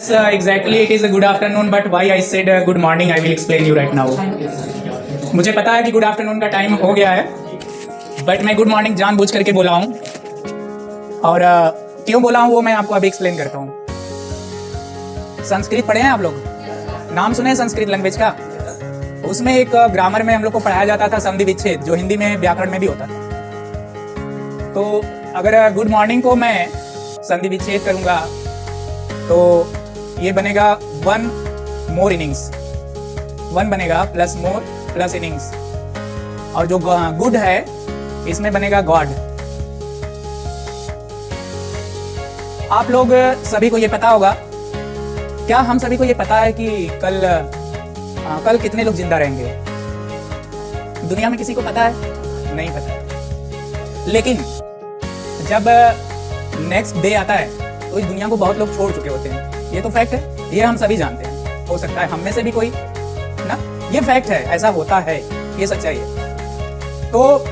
Exactly, it is a good afternoon, but why I said good morning, I will explain you right now. मुझे पता है कि good afternoon का time हो गया है, बट मैं गुड मॉर्निंग जानबूझ करके बोला हूँ, और क्यों बोला हूँ वो मैं आपको अभी एक्सप्लेन करता हूँ। संस्कृत पढ़े हैं आप लोग? नाम सुने हैं संस्कृत लैंग्वेज का? उसमें एक ग्रामर में हम लोग को पढ़ाया जाता था संधि विच्छेद, जो हिंदी में व्याकरण में भी होता था। तो अगर गुड मॉर्निंग को मैं संधि विच्छेद करूँगा तो ये बनेगा वन मोर इनिंग्स, वन बनेगा प्लस मोर प्लस इनिंग्स, और जो गुड है इसमें बनेगा गॉड। आप लोग सभी को ये पता होगा, क्या हम सभी को ये पता है कि कल कितने लोग जिंदा रहेंगे? दुनिया में किसी को पता है? नहीं पता। लेकिन जब नेक्स्ट डे आता है तो इस दुनिया को बहुत लोग छोड़ चुके होते हैं। ये तो फैक्ट है, ये हम सभी जानते हैं। हो सकता है हम में से भी कोई ना, ये फैक्ट है, ऐसा होता है, ये सच्चाई है। तो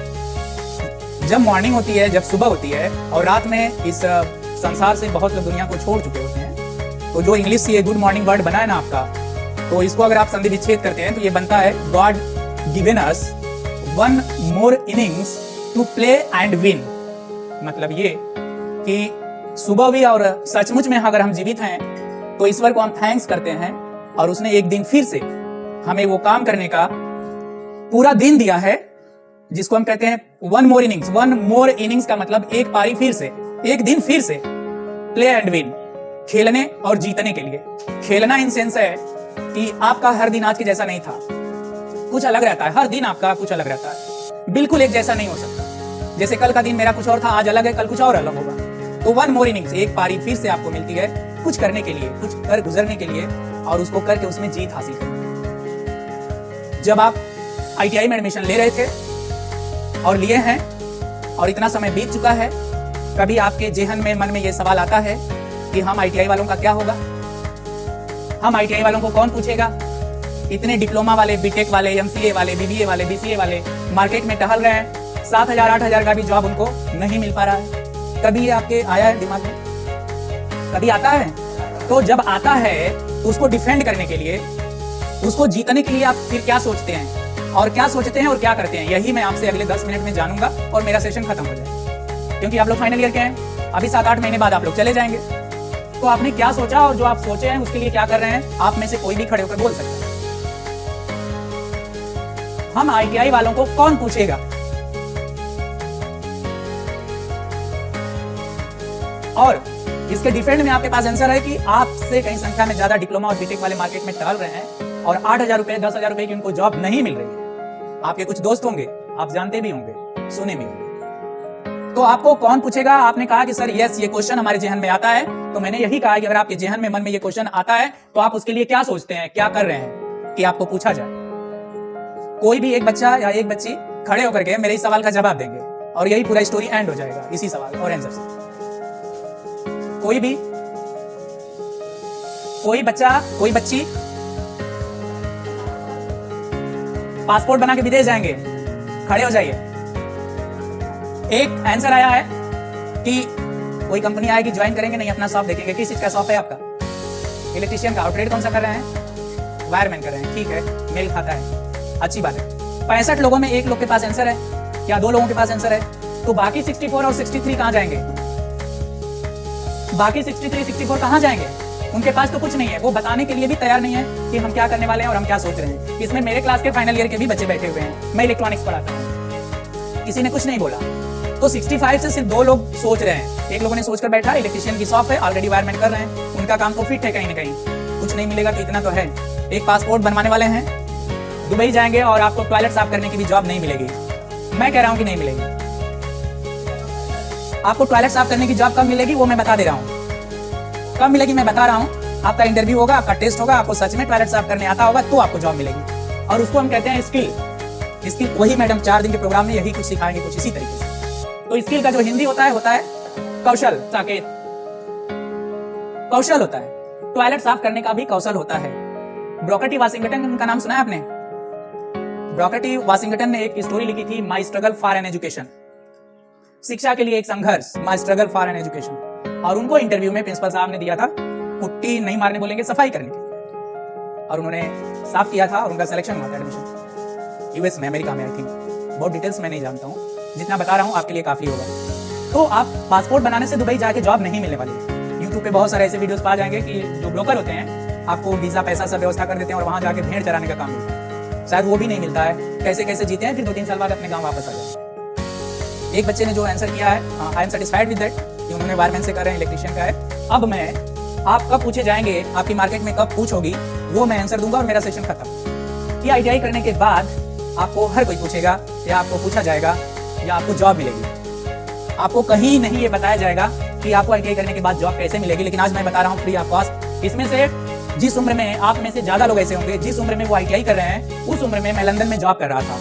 जब मॉर्निंग होती है, जब सुबह होती है और रात में इस संसार से बहुत लोग दुनिया को छोड़ चुके होते हैं, तो जो इंग्लिश से गुड मॉर्निंग वर्ड बना है ना आपका, तो इसको अगर आप संधि विच्छेद करते हैं तो ये बनता है God given us one more innings to play and win. मतलब ये कि सुबह भी और सचमुच में अगर हम जीवित हैं तो ईश्वर को हम थैंक्स करते हैं, और उसने एक दिन फिर से हमें वो काम करने का पूरा दिन दिया है जिसको हम कहते हैं one more innings. One more innings का मतलब एक पारी फिर से, एक दिन फिर से, प्ले एंड विन, खेलने और जीतने के लिए। खेलना इन सेंस है कि आपका हर दिन आज के जैसा नहीं था, कुछ अलग रहता है, हर दिन आपका कुछ अलग रहता है, बिल्कुल एक जैसा नहीं हो सकता। जैसे कल का दिन मेरा कुछ और था, आज अलग है, कल कुछ और अलग होगा। तो वन मोर इनिंग्स, एक पारी फिर से आपको मिलती है कुछ करने के लिए, कुछ कर गुजरने के लिए, और उसको करके उसमें जीत हासिल करनी। जब आप ITI में एडमिशन ले रहे थे और लिए हैं और इतना समय बीत चुका है, कभी आपके जेहन में मन में ये सवाल आता है कि हम ITI वालों का क्या होगा? हम ITI वालों को कौन पूछेगा? इतने डिप्लोमा वाले, बीटेक वाले, MCA वाले, BBA वाले, BCA वाले मार्केट में टहल रहे हैं, 7,000 8,000 का भी जॉब उनको नहीं मिल पा रहा है। कभी ये आपके आया है दिमाग में? कभी आता है? तो जब आता है तो उसको डिफेंड करने के लिए, उसको जीतने के लिए आप फिर क्या सोचते हैं, और क्या सोचते हैं और क्या करते हैं, यही मैं आपसे अगले 10 मिनट में जानूंगा और मेरा सेशन खत्म हो जाएगा। क्योंकि आप लोग फाइनल ईयर के हैं, अभी 7-8 महीने बाद आप लोग चले जाएंगे। तो आपने क्या सोचा और जो आप सोचे हैं उसके लिए क्या कर रहे हैं, आप में से कोई भी खड़े होकर बोल सकता है। हम ITI वालों को कौन पूछेगा? और इसके डिफेंड में आपके पास आंसर है कि आपसे कई संख्या में ज्यादा डिप्लोमा और बीटेक वाले मार्केट में टहल रहे हैं और 8,000 रुपए 10,000 रुपए की उनको जॉब नहीं मिल रही है। आपके कुछ दोस्त होंगे, आप जानते भी होंगे, सुने भी होंगे। तो आपको कौन पूछेगा? आपने कहा कि सर यस, ये क्वेश्चन हमारे जेहन में आता है। तो मैंने यही कहा कि अगर आपके जेहन में, मन में ये क्वेश्चन आता है तो आप उसके लिए क्या सोचते हैं, क्या कर रहे हैं कि आपको पूछा जाए। कोई भी एक बच्चा या एक बच्ची खड़े होकर के मेरे इस सवाल का जवाब देंगे और यही पूरा स्टोरी एंड हो जाएगा इसी सवाल और आंसर से। कोई बच्चा, कोई बच्ची पासपोर्ट बना के विदेश जाएंगे, खड़े हो जाइए। एक आंसर आया है कि कोई कंपनी आएगी, ज्वाइन करेंगे, नहीं अपना शॉप देखेंगे। किस चीज का शॉप है आपका? इलेक्ट्रिशियन का। और ट्रेड कौन सा कर रहे हैं? वायरमैन कर रहे हैं। ठीक है, मेल खाता है, अच्छी बात है। 65 लोगों में एक लोग के पास आंसर है या 2 लोगों के पास आंसर है, तो बाकी 64 और 63 कहां जाएंगे? बाकी 63, 64 कहां जाएंगे? उनके पास तो कुछ नहीं है, वो बताने के लिए भी तैयार नहीं है कि हम क्या करने वाले हैं और हम क्या सोच रहे हैं। इसमें मेरे क्लास के फाइनल ईयर के भी बच्चे बैठे हुए हैं, मैं इलेक्ट्रॉनिक्स पढ़ाता हूं, किसी ने कुछ नहीं बोला। तो 65 से सिर्फ 2 लोग सोच रहे हैं। एक लोगों ने सोचकर बैठा, इलेक्ट्रिशियन की शॉप है, ऑलरेडी वायरमैन कर रहे हैं, उनका काम तो फिट है, कहीं ना कहीं कुछ नहीं मिलेगा तो इतना तो है। एक पासपोर्ट बनवाने वाले हैं, दुबई जाएंगे और आपको टॉयलेट साफ करने की भी जॉब नहीं मिलेगी। मैं कह रहा हूं कि नहीं मिलेगी। आपको टॉयलेट साफ करने की जॉब कब मिलेगी वो मैं बता दे रहा हूं। कब मिलेगी मैं बता रहा हूं। आपका इंटरव्यू होगा, आपका टेस्ट होगा, आपको सच में टॉयलेट साफ करने आता होगा तो आपको जॉब मिलेगी। और उसको हम कहते हैं स्किल। स्किल वही मैडम 4 दिन के प्रोग्राम में यही कुछ सिखाएंगे, कुछ इसी तरीके से। तो स्किल का जो हिंदी होता है कौशल, साकेत, कौशल होता है। टॉयलेट साफ करने का भी कौशल होता है। ब्रूकर टी वाशिंगटन का नाम सुना है आपने? ब्रूकर टी वाशिंगटन ने एक स्टोरी लिखी थी, माई स्ट्रगल फॉर एन एजुकेशन, शिक्षा के लिए एक संघर्ष, माई स्ट्रगल फॉर एन एजुकेशन। और उनको इंटरव्यू में प्रिंसिपल साहब ने दिया था पुट्टी नहीं मारने बोलेंगे, सफाई करने के लिए। और उन्होंने साफ किया था और उनका सिलेक्शन हुआ था एडमिशन यूएस में, अमेरिका में। आई थिंक बहुत डिटेल्स मैं नहीं जानता हूँ, जितना बता रहा हूँ आपके लिए काफ़ी होगा। तो आप पासपोर्ट बनाने से दुबई जाके जॉब नहीं मिलने वाली है। यूट्यूब पे बहुत सारे ऐसे वीडियोस पा जाएंगे कि जो ब्रोकर होते हैं आपको वीज़ा पैसा सब व्यवस्था कर देते हैं और वहाँ जाके भेड़ चराने का काम मिलता है। शायद वो भी नहीं मिलता है, कैसे कैसे जीते हैं, फिर 2-3 साल बाद अपने गाँव वापस आ जाते हैं। एक बच्चे ने जो आंसर किया है, I am satisfied with that, कि उन्होंने वायरमैन से कर रहे हैं, इलेक्ट्रिशियन का है। अब मैं आप कब पूछे जाएंगे, आपकी मार्केट में कब पूछ होगी, वो मैं आंसर दूंगा और मेरा सेशन खत्म। कि ITI करने के बाद आपको हर कोई पूछेगा या आपको पूछा जाएगा या आपको जॉब मिलेगी। आपको कहीं नहीं ये बताया जाएगा कि आपको ITI करने के बाद जॉब कैसे मिलेगी, लेकिन आज मैं बता रहा हूँ फ्री ऑफ कॉस्ट। इसमें से जिस उम्र में आप में से ज्यादा लोग ऐसे होंगे, जिस उम्र में वो ITI कर रहे हैं, उस उम्र में मैं लंदन में जॉब कर रहा था।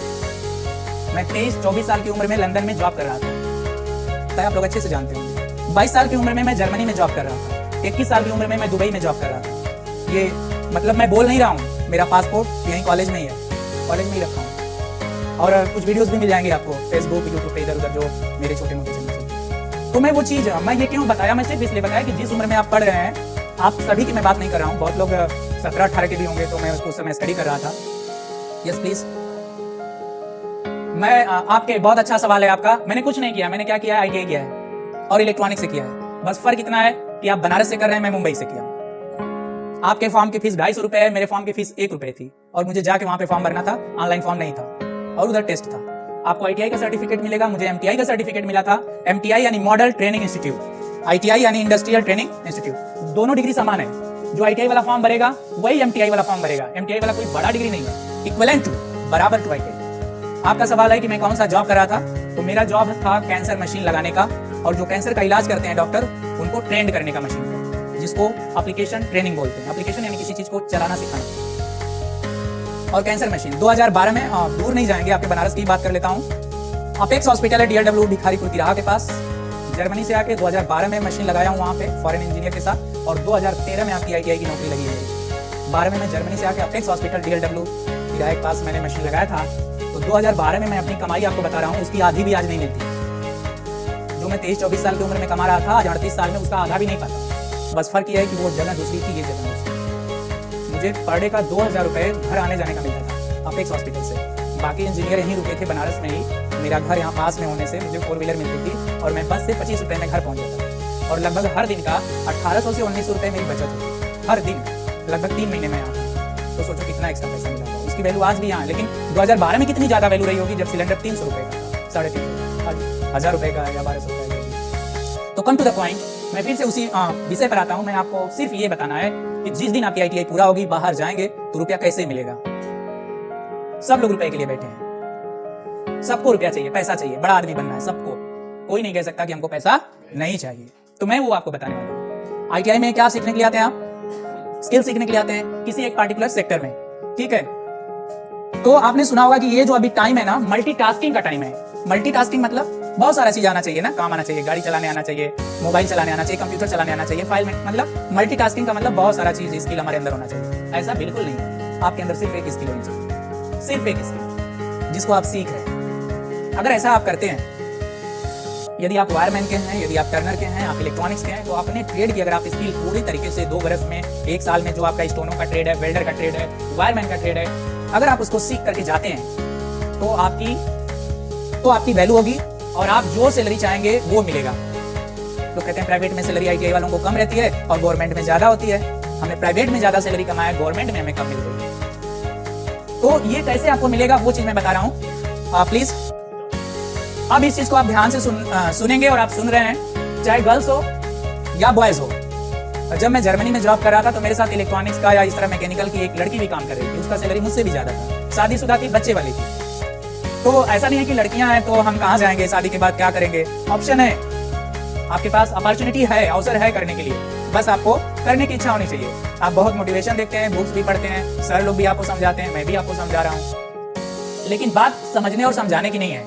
मैं 23-24 साल की उम्र में लंदन में जॉब कर रहा था, आप लोग अच्छे से जानते होंगे। 22 साल की उम्र में मैं जर्मनी में जॉब कर रहा था। 21 साल की उम्र में मैं दुबई में जॉब कर रहा था। ये मतलब मैं बोल नहीं रहा हूँ, मेरा पासपोर्ट यहीं कॉलेज में ही है, कॉलेज में ही रखा हूँ। और कुछ वीडियोस भी मिल जाएंगे आपको फेसबुक यूट्यूब पे इधर उधर, जो मेरे छोटे मोटे चैनल चलते। तो मैं वो चीज़, मैं ये क्यों बताया, मैं सिर्फ इसलिए बताया कि जिस उम्र में आप पढ़ रहे हैं, आप सभी की मैं बात नहीं कर रहा हूँ, बहुत लोग 17-18 के भी होंगे, तो मैं उस समय स्टडी कर रहा था। Yes please. मैं आपके, बहुत अच्छा सवाल है आपका। मैंने कुछ नहीं किया, मैंने क्या किया है, ITI किया है और इलेक्ट्रॉनिक से किया है। बस फर्क इतना है कि आप बनारस से कर रहे हैं, मैं मुंबई से किया। आपके फॉर्म की फीस 250 रुपए है, मेरे फॉर्म की फीस 1 रुपए थी, और मुझे जाके वहां पे फॉर्म भरना था, ऑनलाइन फॉर्म नहीं था, और उधर टेस्ट था। आपको ITI का सर्टिफिकेट मिलेगा, मुझे MTI का सर्टिफिकेट मिला था। MTI यानी मॉडल ट्रेनिंग इंस्टीट्यूट, ITI यानी इंडस्ट्रियल ट्रेनिंग इंस्टीट्यूट। दोनों डिग्री समान है। जो ITI वाला फॉर्म भरेगा वही MTI वाला फॉर्म भरेगा। MTI वाला कोई बड़ा डिग्री नहीं है, इक्विवेलेंट टू, बराबर टू ITI। आपका सवाल है कि मैं कौन सा जॉब कर रहा था, तो मेरा जॉब था कैंसर मशीन लगाने का, और जो कैंसर का इलाज करते हैं डॉक्टर, उनको ट्रेंड करने का मशीन का, जिसको एप्लीकेशन ट्रेनिंग बोलते हैं। एप्लीकेशन यानी किसी चीज को चलाना सिखाना। और कैंसर मशीन 2012 में, दूर नहीं जाएंगे, आपके बनारस की बात कर लेता हूँ। अपेक्स हॉस्पिटल है DLW भिखारीपुर तिराहा के पास। जर्मनी से आके 2012 में मशीन लगाया हूँ वहाँ पे फॉरेन इंजीनियर के साथ, और 2013 में आपकी ITI की नौकरी लगी है। 12 में मैं जर्मनी से आके अपेक्स हॉस्पिटल DLW तिराहा के पास मैंने मशीन लगाया था। तो 2012 में मैं अपनी कमाई आपको बता रहा हूँ, उसकी आधी भी आज नहीं मिलती। जो मैं 23-24 साल की उम्र में कमा रहा था, आज 38 साल में उसका आधा भी नहीं पाता। बस फर्क ये है कि वो जगह दूसरी थी, ये जगह दूसरी। मुझे पर डे का 2000 रुपये घर आने जाने का मिलता था अपेक्स हॉस्पिटल से। बाकी इंजीनियर यहीं रुके थे बनारस में ही। मेरा घर यहाँ पास में होने से मुझे 4 व्हीलर मिलती थी, और मैं बस से 25 रुपये में घर पहुँच जाता था। और लगभग हर दिन का 1800 से 1900 रुपये मेरी बचत होती, हर दिन, लगभग 3 महीने में आता। तो सोचो कितना एक्स्ट्रा पैसा मिला था। उसकी वैल्यू आज भी यहाँ, लेकिन 2012 में कितनी ज़्यादा वैल्यू रही होगी, जब सिलेंडर 300 रुपये का था, 350, 1000 रुपये का या 1200 रुपये का। तो कम टू द पॉइंट, मैं फिर से उसी विषय पर आता हूँ। मैं आपको सिर्फ ये बताना है कि जिस दिन आपकी ITI पूरा होगी, बाहर जाएंगे तो रुपया कैसे मिलेगा। सब लोग रुपए के लिए बैठे हैं, सबको रुपया चाहिए, पैसा चाहिए, बड़ा आदमी बनना है सबको। कोई नहीं कह सकता कि हमको पैसा नहीं चाहिए। तो मैं वो आपको बताने वाला हूँ। ITI में क्या सीखने के लिए आते हैं आप? स्किल सीखने के लिए आते हैं किसी एक पार्टिकुलर सेक्टर में, ठीक है। तो आपने सुना होगा कि ये जो अभी टाइम है ना, मल्टीटास्किंग का टाइम है। मल्टीटास्किंग मतलब बहुत सारा चीज आना चाहिए ना, काम आना चाहिए, गाड़ी चलाने आना चाहिए, मोबाइल चलाने आना चाहिए, कंप्यूटर चलाने आना चाहिए, फाइल में, मतलब मल्टीटास्किंग का मतलब बहुत सारा चीज, स्किल हमारे अंदर होना चाहिए। ऐसा बिल्कुल नहीं है। आपके अंदर सिर्फ एक स्किल होनी चाहिए, सिर्फ एक स्किल जिसको आप सीख रहे हैं। अगर ऐसा आप करते हैं, यदि आप वायरमैन के हैं, यदि आप टर्नर के हैं, आप इलेक्ट्रॉनिक्स के हैं, तो अपने ट्रेड की अगर आप स्किल पूरी तरीके से 2 बरस में, 1 साल में, जो आपका स्टोनों का ट्रेड है, वेल्डर का ट्रेड है, वायरमैन का ट्रेड है, अगर आप उसको सीख करके जाते हैं तो आपकी वैल्यू होगी, और आप जो सैलरी चाहेंगे वो मिलेगा। तो कहते हैं प्राइवेट में सैलरी ITI वालों को कम रहती है और गवर्नमेंट में ज्यादा होती है। हमने प्राइवेट में ज्यादा सैलरी कमाया, गवर्नमेंट में हमें कम मिल गई। तो ये कैसे आपको मिलेगा, वो चीज मैं बता रहा हूँ। प्लीज अब इस चीज को आप ध्यान से सुनेंगे, और आप सुन रहे हैं, चाहे गर्ल्स हो या बॉयज हो। जब मैं जर्मनी में जॉब कर रहा था तो मेरे साथ इलेक्ट्रॉनिक्स का या इस तरह मैकेनिकल की एक लड़की भी काम कर रही थी। उसका सैलरी मुझसे भी ज्यादा था, शादीशुदा थी, बच्चे वाली थी। तो ऐसा नहीं है कि लड़कियां हैं तो हम कहाँ जाएंगे, शादी के बाद क्या करेंगे। ऑप्शन है, आपके पास अपॉर्चुनिटी है, अवसर है करने के लिए, बस आपको करने की इच्छा होनी चाहिए। आप बहुत मोटिवेशन देखते हैं, बुक्स भी पढ़ते हैं, सर लोग भी आपको समझाते हैं, मैं भी आपको समझा रहा हूँ, लेकिन बात समझने और समझाने की नहीं है,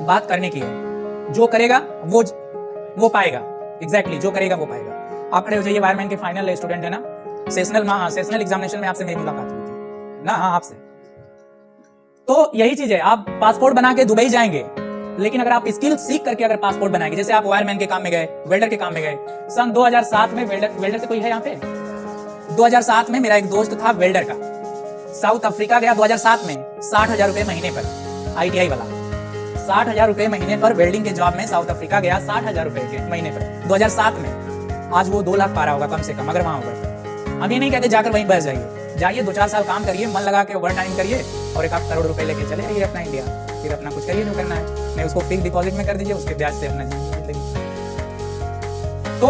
बात करने की है। जो करेगा वो पाएगा, एग्जैक्टली जो करेगा वो पाएगा। आप खड़े हो जाइए, वायरमैन के फाइनल स्टूडेंट है ना, सेशनल एग्जामिनेशन में आपसे मेरी मुलाकात हुई थी ना, हाँ आपसे। तो यही चीज है, आप पासपोर्ट बना के दुबई जाएंगे, लेकिन अगर आप स्किल सीख करके अगर पासपोर्ट बनाएंगे, जैसे आप वायरमैन के काम में गए, वेल्डर के काम में गए, सन 2007 में वेल्डर से कोई है यहाँ पे? 2007 में मेरा एक दोस्त था वेल्डर का, साउथ अफ्रीका गया 2007 में 60,000 रुपए महीने पर, ITI वाला 60,000 रुपए महीने पर वेल्डिंग के जॉब में साउथ अफ्रीका गया 60,000 रुपए के महीने पर 2007 में। आज वो 2 लाख पा रहा होगा कम से कम, अगर वहां होगा। हम ये नहीं कहते जाकर वहीं बस जाइए 2-4 साल काम करिए, मन लगा के ओवर टाइम करिए और 1 करोड़ रुपए लेके चले आइए अपना इंडिया, फिर अपना कुछ करिए जो करना है। मैं उसको फिक्स डिपॉजिट में कर दीजिए, उसके ब्याज से अपना जिंदगी। तो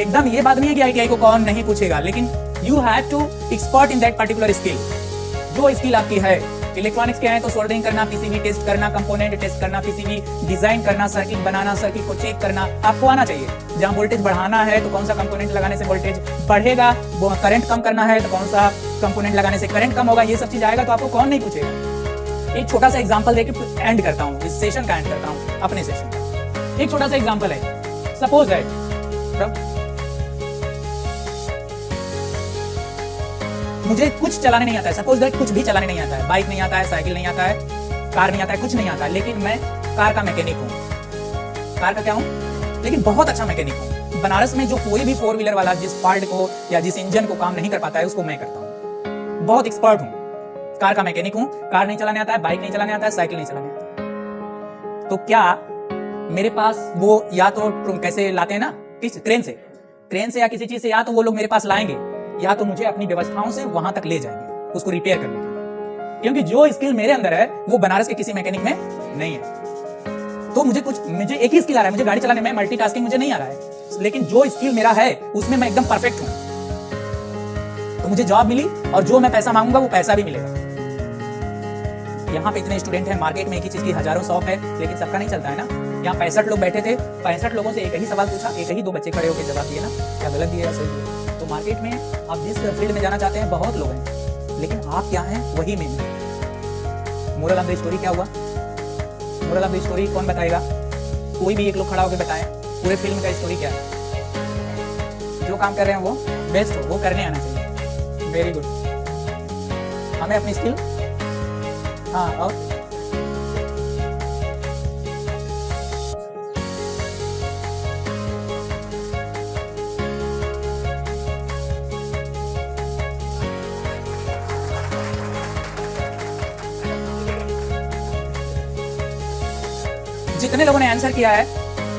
एकदम ये बात नहीं है कि ITI को कौन नहीं पूछेगा, लेकिन you have to expert in that particular skill. जो स्किल आपकी है, इलेक्ट्रॉनिक्स के हैं तो सोल्डरिंग करना, PCB टेस्ट करना, कंपोनेंट टेस्ट करना, PCB डिजाइन करना, सर्किट बनाना, सर्किट को चेक करना आपको आना चाहिए। जहां वोल्टेज बढ़ाना है तो कौन सा कंपोनेंट लगाने से वोल्टेज बढ़ेगा, वो करंट कम करना है तो कौन सा कंपोनेंट लगाने से करंट कम होगा, ये सब चीज आएगा तो आपको कौन नहीं पूछेगा। एक छोटा सा एग्जांपल देके एंड करता हूँ, इस सेशन का एंड करता हूँ अपने सेशन का। एक छोटा सा एग्जांपल है, सपोज है मुझे कुछ चलाने नहीं आता है, सपोज दैट कुछ भी चलाने नहीं आता है, बाइक नहीं आता है, साइकिल नहीं आता है, कार नहीं आता है, कुछ नहीं आता है, लेकिन मैं कार का मैकेनिक हूँ। कार का क्या हूँ? लेकिन बहुत अच्छा मैकेनिक हूँ। बनारस में जो कोई भी 4 व्हीलर वाला जिस पार्ट को या जिस इंजन को काम नहीं कर पाता है उसको मैं करता हूँ। बहुत एक्सपर्ट हूँ, कार का मैकेनिक हूँ। कार नहीं चलाने आता है, बाइक नहीं चलाने आता है, साइकिल नहीं चलाने आता है। तो क्या मेरे पास वो या तो कैसे लाते हैं ना, किस क्रेन से या किसी चीज से, या तो वो लोग मेरे पास लाएंगे या तो मुझे अपनी व्यवस्थाओं से वहां तक ले जाएंगे उसको रिपेयर करने के लिए, क्योंकि जो स्किल मेरे अंदर है वो बनारस के किसी मैकेनिक में नहीं है। तो मुझे एक ही स्किल आ रहा है, मुझे गाड़ी चलाने में मल्टीटास्किंग मुझे नहीं आ रहा है, लेकिन जो स्किल मेरा है उसमें मैं एकदम परफेक्ट हूं। तो मुझे जॉब मिली और जो मैं पैसा मांगूंगा वो पैसा भी मिलेगा। यहाँ पे इतने स्टूडेंट हैं, मार्केट में एक ही चीज की हजारों शॉप है, लेकिन सबका नहीं चलता है ना। यहाँ 65 लोग बैठे थे, 65 लोगों से एक ही सवाल पूछा, एक ही 2 बच्चे खड़े होकर जवाब दिए ना, क्या गलत दिया या सही दिया। तो मार्केट में आप जिस फील्ड में जाना चाहते हैं बहुत लोग हैं, लेकिन आप क्या हैं वही मेन है। मोरल ऑफ द स्टोरी क्या हुआ? मोरल ऑफ द स्टोरी कौन बताएगा? कोई भी एक लोग खड़ा होकर बताएं पूरे फिल्म का स्टोरी क्या है। जो काम कर रहे हैं वो बेस्ट हो, वो करने आना चाहिए। Very good. हमें अपनी स्किल, हाँ, और जितने लोगों ने आंसर किया है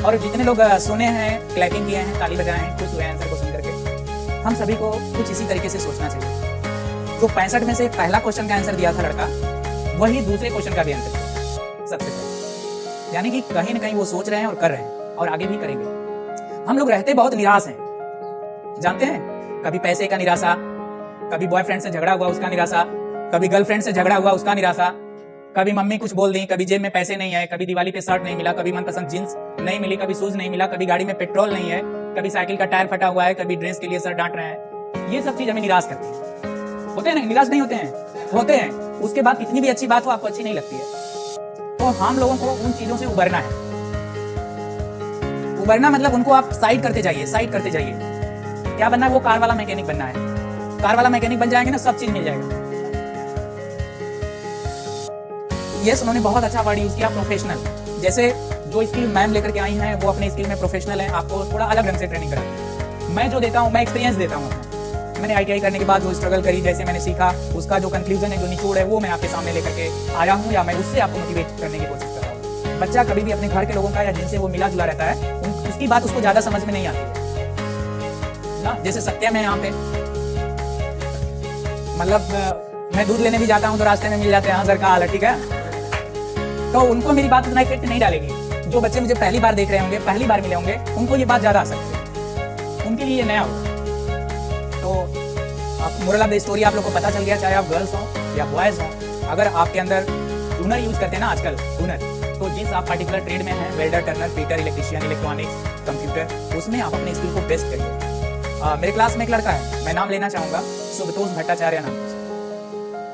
और जितने लोग सुने हैं, क्लैपिंग किए हैं, ताली बजाए हैं, खुश हुए आंसर को सुन करके, हम सभी को कुछ इसी तरीके से सोचना चाहिए। जो 65 में से पहला क्वेश्चन का आंसर दिया था लड़का, वही दूसरे क्वेश्चन का भी आंसर सबसे पहले। यानी कि कहीं ना कहीं वो सोच रहे हैं और कर रहे हैं और आगे भी करेंगे। हम लोग रहते बहुत निराश हैं, जानते हैं, कभी पैसे का निराशा, कभी बॉयफ्रेंड से झगड़ा हुआ उसका निराशा, कभी गर्लफ्रेंड से झगड़ा हुआ उसका निराशा, कभी मम्मी कुछ बोल दी, कभी जेब में पैसे नहीं है, कभी दिवाली पे शर्ट नहीं मिला, कभी मनपसंद जींस नहीं मिली, कभी शूज नहीं मिला, कभी गाड़ी में पेट्रोल नहीं है, कभी साइकिल का टायर फटा हुआ है, कभी ड्रेस के लिए सर डांट रहे हैं। ये सब चीज हमें निराश करती है। होते हैं ना, निराश नहीं होते हैं? होते हैं। उसके बाद कितनी भी अच्छी बात हो आपको अच्छी नहीं लगती है। तो हम लोगों को उन चीजों से उबरना है। उबरना मतलब उनको आप साइड करते जाइए, साइड करते जाइए। क्या बनना है? वो कार वाला मैकेनिक बनना है। कार वाला मैकेनिक बन जाएंगे ना, सब चीज मिल जाएगा। यस, उन्होंने बहुत अच्छा वर्ड यूज किया, प्रोफेशनल। जैसे जो स्किल मैम लेकर के आई हैं वो अपने स्किल में प्रोफेशनल है, आपको थोड़ा अलग ढंग से ट्रेनिंग कराती है। मैं जो देता हूँ, मैं एक्सपीरियंस देता हूँ। मैंने ITI करने के बाद जो स्ट्रगल करी, जैसे मैंने सीखा, उसका जो कंक्लूजन है, जो निचोड़ है, वो मैं आपके सामने लेकर के आया हूँ, या मैं उससे आपको मोटिवेट करने की कोशिश कर रहा हूँ। बच्चा कभी भी अपने घर के लोगों का या जिनसे वो मिला जुला रहता है, उसकी बात उसको ज्यादा समझ में नहीं आती है ना। जैसे सत्यम है यहाँ पे, मतलब मैं दूध लेने भी जाता हूँ तो रास्ते में मिल जाते हैं, हाँ सर का हाल है, ठीक है, तो उनको मेरी बात उतना इफेक्ट नहीं डालेगी। जो बच्चे मुझे पहली बार देख रहे होंगे, पहली बार मिले होंगे, उनको ये बात ज्यादा आ सकती है, उनके लिए ये नया होगा। तो मोरल ऑफ द स्टोरी आप लोग को पता चल गया, चाहे आप गर्ल्स हो या बॉयज हो। अगर आपके अंदर हुनर यूज करते हैं ना आजकल, हुनर, तो जिस आप पर्टिकुलर ट्रेड में हैं, welder, Turner, fitter, electrician, electronics, computer, उसमें आप अपने स्किल को बेस्ट करिए। मेरे क्लास में एक लड़का है, मैं नाम लेना चाहूंगा, सुभतोष भट्टाचार्य नाम।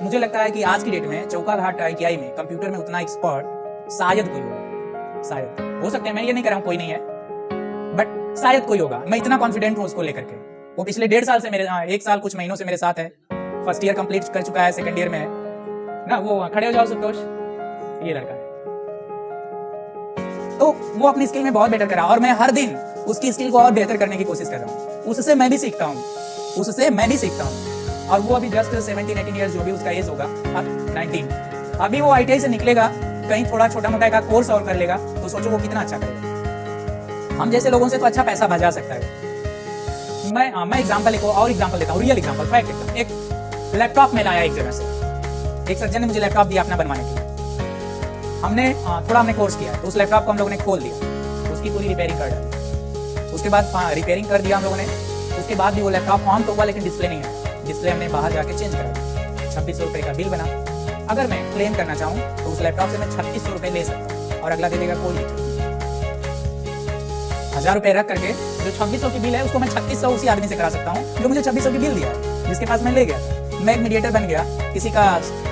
मुझे लगता है कि आज की डेट में चौकाघाट ITI में कंप्यूटर में उतना एक्सपर्ट शायद कोई होगा, शायद, हो सकता है, मैं ये नहीं कर रहा हूँ कोई नहीं है, बट शायद कोई होगा। मैं इतना कॉन्फिडेंट हूँ उसको लेकर के। वो पिछले 1.5 साल से मेरे, 1 साल कुछ महीनों से मेरे साथ है। फर्स्ट ईयर कंप्लीट कर चुका है, सेकंड ईयर में है ना। वो खड़े हो जाओ संतोष, ये लड़का है। तो वो अपनी स्किल में बहुत बेटर कर रहा है और मैं हर दिन उसकी स्किल को और बेहतर करने की कोशिश कर रहा हूँ। उससे मैं भी सीखता हूँ। उससे मैं भी सीखता हूँ। और वो अभी जस्ट 17-18 ईयर्स, जो भी उसका एज होगा, 19, अभी वो ITI से निकलेगा, कहीं थोड़ा छोटा मोटा का कोर्स और कर लेगा, तो सोचो वो कितना अच्छा करेगा। हम जैसे लोगों से तो अच्छा पैसा बचा सकता है। मैं एग्जाम्पल एक और एग्जाम्पल देता हूँ, रियल एग्जाम्पल, फैक्ट एकदम। एक लैपटॉप में लाया एक जगह से, एक सज्जन ने मुझे लैपटॉप दिया अपना बनवाने के लिए। हमने कोर्स किया, तो उस लैपटॉप को हम लोगों ने खोल दिया, उसकी पूरी रिपेयरिंग कर डाली। उसके बाद रिपेयरिंग कर दिया हम लोगों ने, उसके बाद भी वो लैपटॉप ऑन तो हुआ लेकिन डिस्प्ले नहीं है। डिस्प्ले हमने बाहर जाके चेंज करा दिया, 2600 रुपये का बिल बना। अगर मैं क्लेम करना चाहूँ तो उस लैपटॉप से मैं 3600 रुपये ले सकता हूँ और अगला दे देगा कोई दिक्कत नहीं। 1000 रुपये रख करके जो 2600 की बिल है उसको मैं 3600 उसी आदमी से करा सकता हूँ जो मुझे 2600 की बिल दिया है, जिसके पास मैं ले गया। मैं एक मीडिएटर बन गया, किसी का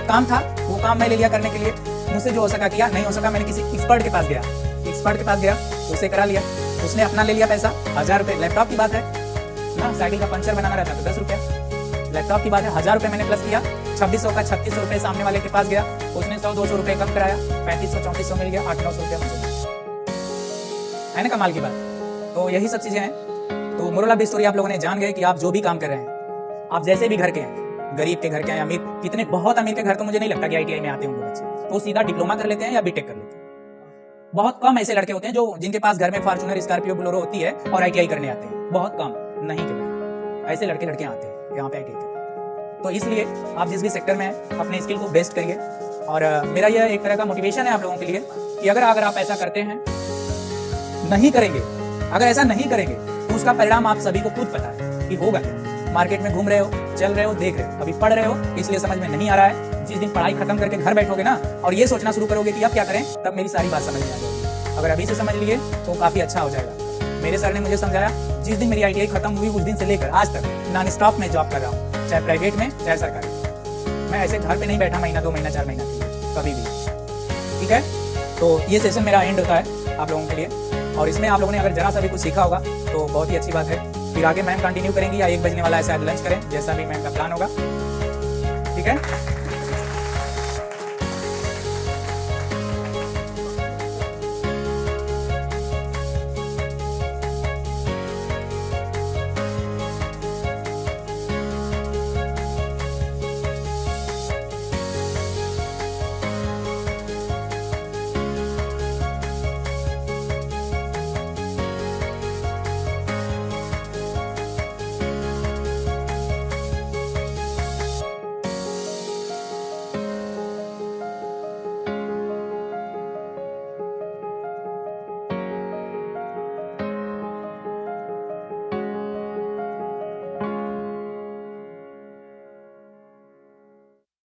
काम था, वो काम मैं ले लिया करने के लिए। मुझसे जो हो सका किया, नहीं हो सका मैंने किसी एक्सपर्ट के पास गया, उसे करा लिया, उसने अपना ले लिया पैसा, 1000 रुपये। लैपटॉप की बात है ना, साइकिल का पंचर बनाना रहता तो 10 रुपया, लैपटॉप की बात है, 1000 रुपये मैंने प्लस किया, 2600 का 3600 रुपये सामने वाले के पास गया, उसने 100-200 रुपये कम कराया, 3500-3400 मिल गया, 800-900 रुपया है ना कमाल की बात। तो यही सब चीजें हैं। तो मोरल ऑफ द स्टोरी आप लोगों ने जान गए कि आप जो भी काम कर रहे हैं, आप जैसे भी घर के हैं, गरीब के घर के हैं, अमीर, कितने बहुत अमीर के घर तो मुझे नहीं लगता कि ITI में आते होंगे बच्चे, तो सीधा डिप्लोमा कर लेते हैं या बीटेक कर लेते हैं। बहुत कम ऐसे लड़के होते हैं जो जिनके पास घर में फॉर्च्यूनर, स्कॉर्पियो, बोलेरो होती है और ITI करने आते हैं, बहुत कम, नहीं के ऐसे लड़के लड़कियां आते हैं यहाँ पे ITI करने। तो इसलिए आप जिस भी सेक्टर में हैं अपने स्किल को बेस्ट करिए। और मेरा यह एक तरह का मोटिवेशन है आप लोगों के लिए कि अगर आप ऐसा करते हैं, नहीं करेंगे, अगर ऐसा नहीं करेंगे तो उसका परिणाम आप सभी को खुद पता है कि होगा क्या। मार्केट में घूम रहे हो, चल रहे हो, देख रहे हो, अभी पढ़ रहे हो, इसलिए समझ में नहीं आ रहा है। जिस दिन पढ़ाई खत्म करके घर बैठोगे ना और ये सोचना शुरू करोगे कि अब क्या करें, तब मेरी सारी बात समझ में आ जाएगी। अगर अभी से समझ लिए तो काफी अच्छा हो जाएगा। मेरे सर ने मुझे समझाया, जिस दिन मेरी ITI खत्म हुई उस दिन से लेकर आज तक नॉन स्टॉप में जॉब कर रहा हूँ, चाहे प्राइवेट में चाहे सरकारी। मैं ऐसे घर पे नहीं बैठा महीना 2 महीना 4 महीना कभी भी, ठीक है। तो ये सेशन मेरा एंड होता है आप लोगों के लिए, और इसमें आप लोगों ने अगर जरा सा भी कुछ सीखा होगा तो बहुत ही अच्छी बात है। फिर आगे मैम कंटिन्यू करेंगी या 1 बजने वाला है शायद लंच करें, जैसा भी मैम का प्लान होगा, ठीक है।